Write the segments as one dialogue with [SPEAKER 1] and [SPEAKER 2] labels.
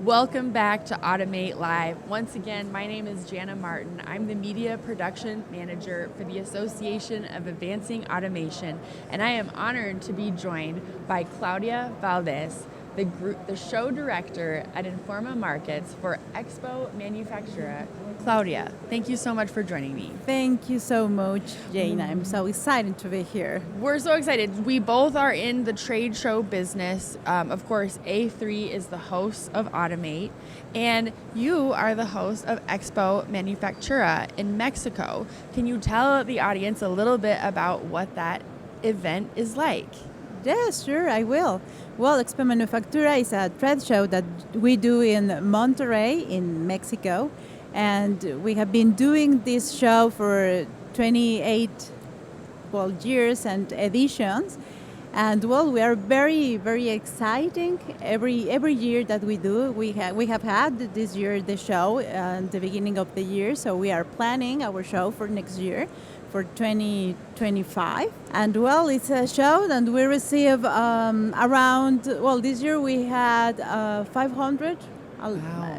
[SPEAKER 1] Welcome back to Automate Live. Once again, my name is Jana Martin. I'm the Media Production Manager for the Association of Advancing Automation, and I am honored to be joined by Claudia Valdez, the show director at Informa Markets for Expo Manufactura. Claudia, thank you so much for joining me.
[SPEAKER 2] Thank you so much, Jana. I'm so excited to be here.
[SPEAKER 1] We're so excited. We both are in the trade show business. Of course, A3 is the host of Automate, and you are the host of Expo Manufactura in Mexico. Can you tell the audience a little bit about what that event is like?
[SPEAKER 2] Yes, sure, I will. Well, Expo Manufactura is a trade show that we do in Monterrey in Mexico. And we have been doing this show for 28 years and editions. And we are very, very exciting. Every year that we do, we have had this year the show at the beginning of the year. So we are planning our show for next year, for 2025. And it's a show that we receive around, this year we had 500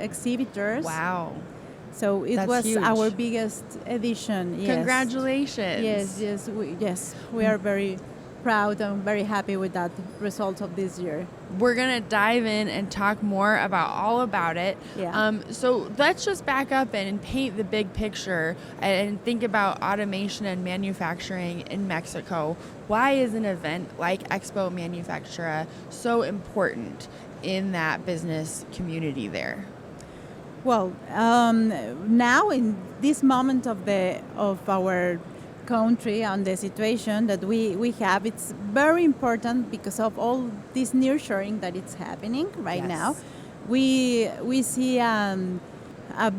[SPEAKER 2] exhibitors.
[SPEAKER 1] Wow.
[SPEAKER 2] So it was huge. Our biggest edition. Yes.
[SPEAKER 1] Congratulations.
[SPEAKER 2] Yes, we are very proud and very happy with that result of this year.
[SPEAKER 1] We're going to dive in and talk more all about it.
[SPEAKER 2] Yeah.
[SPEAKER 1] So let's just back up and paint the big picture and think about automation and manufacturing in Mexico. Why is an event like Expo Manufactura so important in that business community there?
[SPEAKER 2] Well, now in this moment of our country and the situation that we have, it's very important because of all this nearshoring that it's happening right now. We see a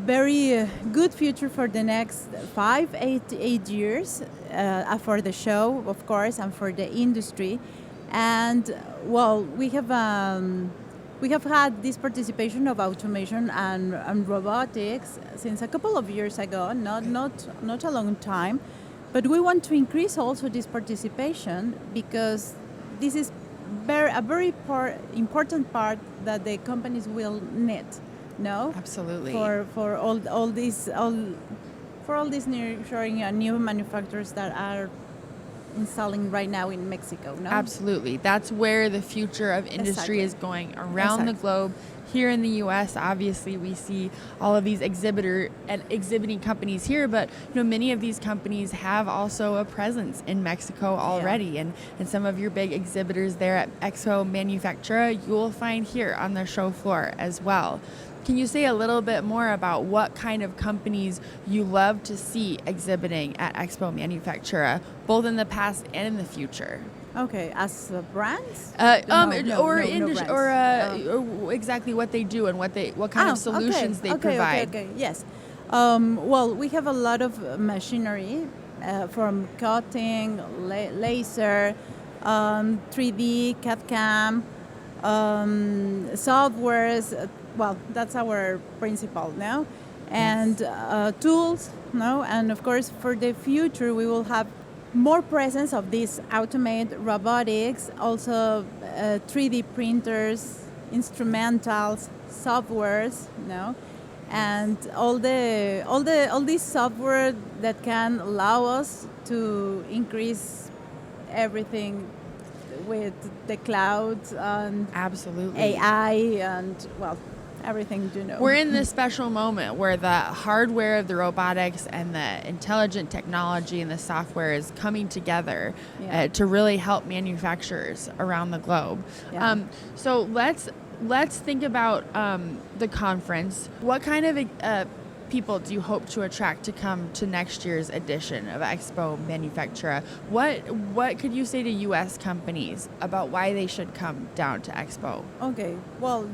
[SPEAKER 2] very good future for the next 8 years for the show, of course, and for the industry. And we have had this participation of automation and robotics since a couple of years ago, not a long time. But we want to increase also this participation because this is a very important part that the companies will need. No?
[SPEAKER 1] Absolutely.
[SPEAKER 2] For all these nearshoring and new manufacturers that are installing right now in Mexico, no?
[SPEAKER 1] Absolutely. That's where the future of industry is going around the globe. Here in the U.S., obviously, we see all of these exhibiting companies here, but many of these companies have also a presence in Mexico already, and some of your big exhibitors there at Expo Manufactura you will find here on the show floor as well. Can you say a little bit more about what kind of companies you love to see exhibiting at Expo Manufactura, both in the past and in the future?
[SPEAKER 2] Okay, as brands?
[SPEAKER 1] Or exactly what they do and what kind of solutions they provide.
[SPEAKER 2] Okay, yes. We have a lot of machinery from cutting, laser, 3D, CAD/CAM, softwares. That's our principal now, and tools. No, and of course for the future we will have more presence of this automated robotics, also 3D printers, instrumentals, softwares, and all this software that can allow us to increase everything with the cloud and
[SPEAKER 1] absolutely
[SPEAKER 2] AI and everything.
[SPEAKER 1] We're in this special moment where the hardware of the robotics and the intelligent technology and the software is coming together to really help manufacturers around the globe. So let's think about the conference. What kind of people do you hope to attract to come to next year's edition of Expo Manufactura? What could you say to U.S. companies about why they should come down to Expo?
[SPEAKER 2] Okay,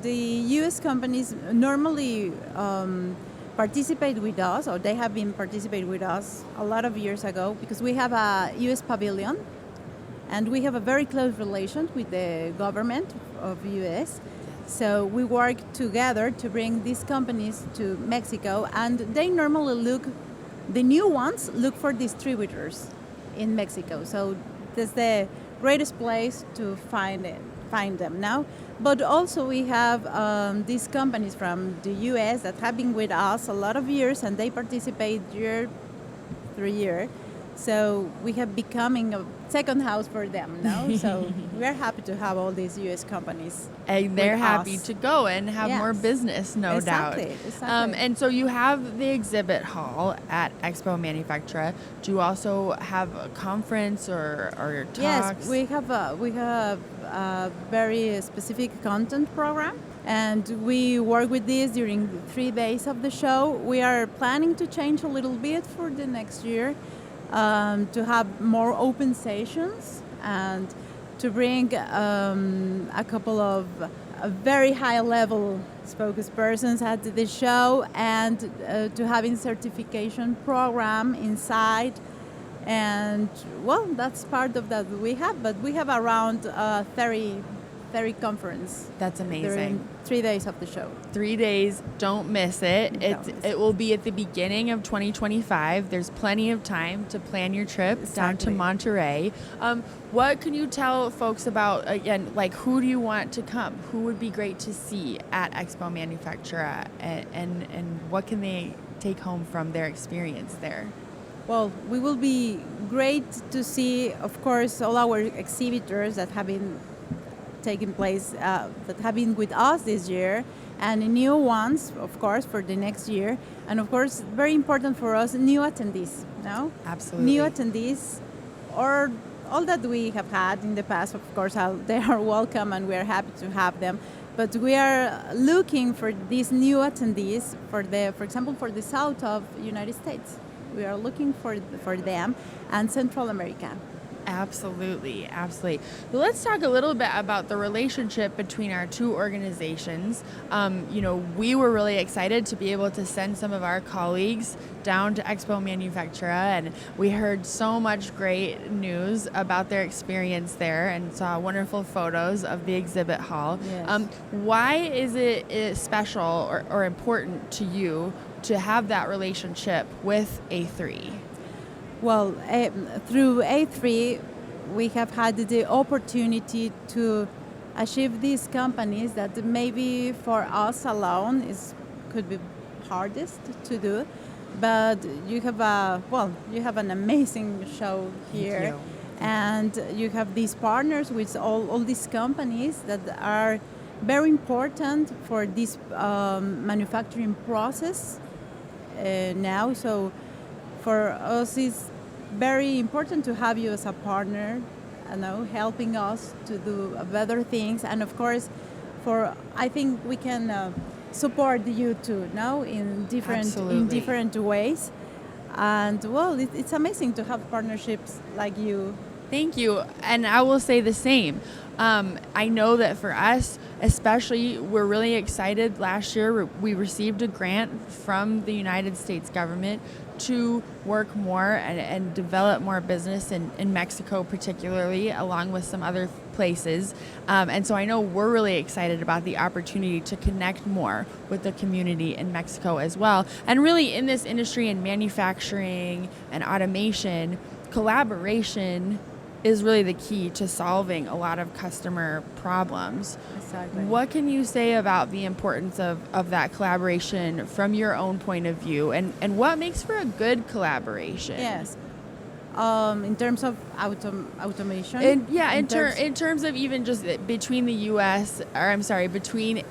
[SPEAKER 2] the U.S. companies normally participate with us, or they have been participating with us a lot of years ago, because we have a U.S. pavilion, and we have a very close relation with the government of U.S., so we work together to bring these companies to Mexico, and they normally the new ones look for distributors in Mexico. So that's the greatest place to find find them now. But also we have these companies from the US that have been with us a lot of years, and they participate year through year. So we have becoming a second house for them now. So we're happy to have all these US companies.
[SPEAKER 1] And they're happy
[SPEAKER 2] us.
[SPEAKER 1] to go and have more business, no doubt.
[SPEAKER 2] Exactly.
[SPEAKER 1] And so you have the exhibit hall at Expo Manufactura. Do you also have a conference or talks?
[SPEAKER 2] Yes, we have a very specific content program, and we work with this during the 3 days of the show. We are planning to change a little bit for the next year, to have more open sessions and to bring a couple of very high level spokespersons at the show, and to having certification program inside. And well, that's part of that we have, but we have around 30 conference.
[SPEAKER 1] That's amazing.
[SPEAKER 2] During 3 days of the show.
[SPEAKER 1] 3 days, don't miss it. It will be at the beginning of 2025. There's plenty of time to plan your trip down to Monterey. What can you tell folks about, again, like who do you want to come? Who would be great to see at Expo Manufactura, and what can they take home from their experience there?
[SPEAKER 2] Well, we will be great to see, of course, all our exhibitors that have been taking place, that have been with us this year, and new ones, of course, for the next year. And of course, very important for us, new attendees. No?
[SPEAKER 1] Absolutely.
[SPEAKER 2] New attendees, or all that we have had in the past, of course, they are welcome and we are happy to have them. But we are looking for these new attendees for example, for the south of the United States. We are looking for them, and Central America.
[SPEAKER 1] Absolutely. Well, let's talk a little bit about the relationship between our two organizations. We were really excited to be able to send some of our colleagues down to Expo Manufactura, and we heard so much great news about their experience there and saw wonderful photos of the exhibit hall.
[SPEAKER 2] Yes.
[SPEAKER 1] Why is it special or important to you to have that relationship with A3?
[SPEAKER 2] Well, through A3, we have had the opportunity to achieve these companies that maybe for us alone could be hardest to do. But you have an amazing show here.
[SPEAKER 1] Thank you.
[SPEAKER 2] And you have these partners with all these companies that are very important for this manufacturing process now. So for us, it's very important to have you as a partner, helping us to do better things. And of course, I think we can support you too, in different ways. And well, it's amazing to have partnerships like you.
[SPEAKER 1] Thank you. And I will say the same. I know that for us, especially, we're really excited. Last year, we received a grant from the United States government to work more and develop more business in Mexico, particularly, along with some other places. And so I know we're really excited about the opportunity to connect more with the community in Mexico as well. And really, in this industry in manufacturing and automation, collaboration is really the key to solving a lot of customer problems.
[SPEAKER 2] Exactly.
[SPEAKER 1] What can you say about the importance of that collaboration from your own point of view, and what makes for a good collaboration?
[SPEAKER 2] Yes. In terms of automation?
[SPEAKER 1] In terms of even just between between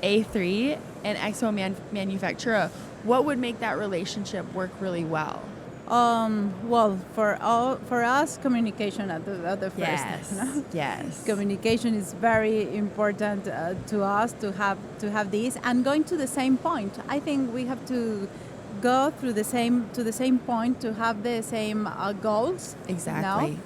[SPEAKER 1] A3 and Expo Manufactura, what would make that relationship work really well?
[SPEAKER 2] Well, for us, communication at the first.
[SPEAKER 1] Yes. Yes.
[SPEAKER 2] Communication is very important to us to have this, and going to the same point. I think we have to go to the same point to have the same goals.
[SPEAKER 1] Exactly.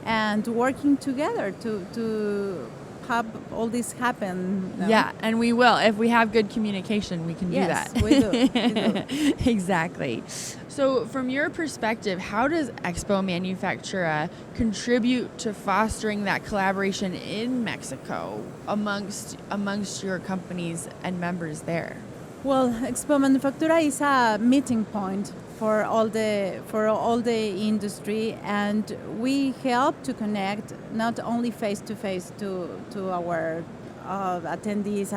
[SPEAKER 2] And working together to have all this happen.
[SPEAKER 1] Yeah, and we will. If we have good communication, we can do that.
[SPEAKER 2] Yes, we do.
[SPEAKER 1] Exactly. So from your perspective, how does Expo Manufactura contribute to fostering that collaboration in Mexico amongst your companies and members there?
[SPEAKER 2] Well, Expo Manufactura is a meeting point for all the industry, and we help to connect not only face to face to our attendees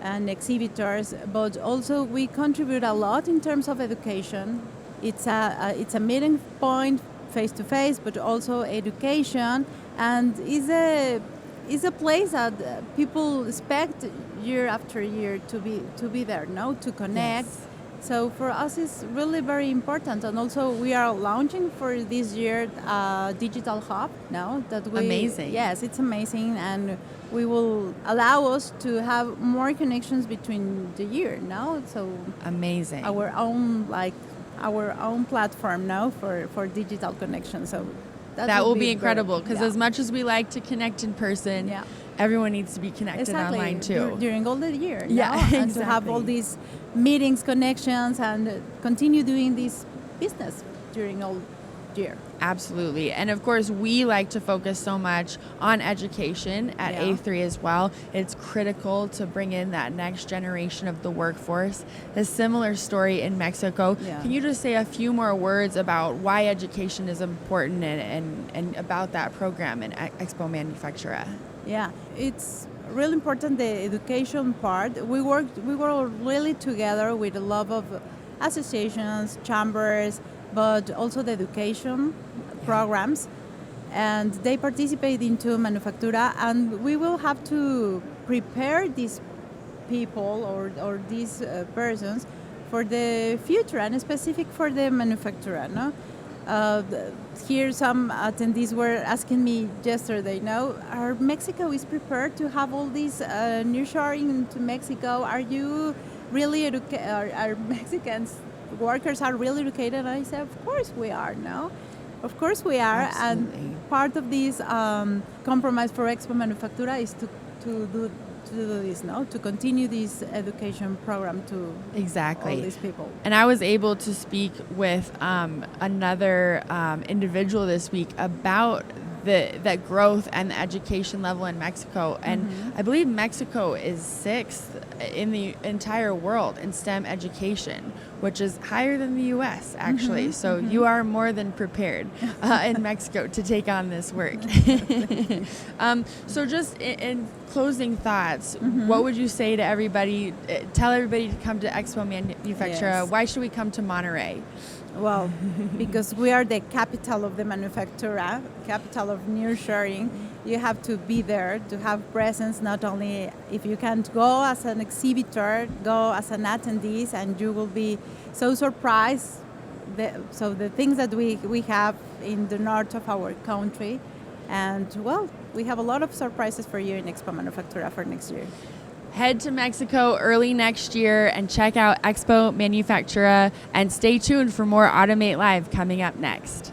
[SPEAKER 2] and exhibitors, but also we contribute a lot in terms of education. It's a meeting point face to face, but also education, and is a place that people expect year after year to be there, no, to connect. Yes. So for us, it's really very important, and also we are launching for this year a digital hub. Now that
[SPEAKER 1] amazing.
[SPEAKER 2] Yes, it's amazing, and we will allow us to have more connections between the year. Now, so
[SPEAKER 1] amazing.
[SPEAKER 2] Our own platform now for digital connection. So
[SPEAKER 1] that will be incredible, because as much as we like to connect in person, everyone needs to be connected online too.
[SPEAKER 2] During all the year.
[SPEAKER 1] Yeah, exactly.
[SPEAKER 2] And to have all these meetings, connections, and continue doing this business during all year.
[SPEAKER 1] Absolutely. And of course, we like to focus so much on education at A3 as well. It's critical to bring in that next generation of the workforce. A similar story in Mexico. Yeah. Can you just say a few more words about why education is important and about that program in Expo Manufactura?
[SPEAKER 2] Yeah, it's really important, the education part. We work really together with a lot of associations, chambers, but also the education programs, and they participate into Manufactura, and we will have to prepare these people or these persons for the future, and specific for the Manufactura. No, here some attendees were asking me yesterday, are Mexico is prepared to have all these nearshoring into Mexico? Are you really are Mexicans workers are really educated? And I said, of course we are. No, of course we are. Absolutely. And part of this compromise for Expo Manufactura is to do this, to continue this education program to all these people.
[SPEAKER 1] And I was able to speak with another individual this week about the growth and the education level in Mexico. And I believe Mexico is 6th in the entire world in STEM education, which is higher than the U.S. actually. So you are more than prepared in Mexico to take on this work. So just in closing thoughts, what would you say to everybody? Tell everybody to come to Expo Manufactura. Yes. Why should we come to Monterrey?
[SPEAKER 2] Well, because we are the capital of the manufactura, capital of nearshoring. You have to be there to have presence. Not only if you can't go as an exhibitor, go as an attendee, and you will be so surprised. So the things that we have in the north of our country, and well, we have a lot of surprises for you in Expo Manufactura for next year.
[SPEAKER 1] Head to Mexico early next year and check out Expo Manufactura, and stay tuned for more Automate Live coming up next.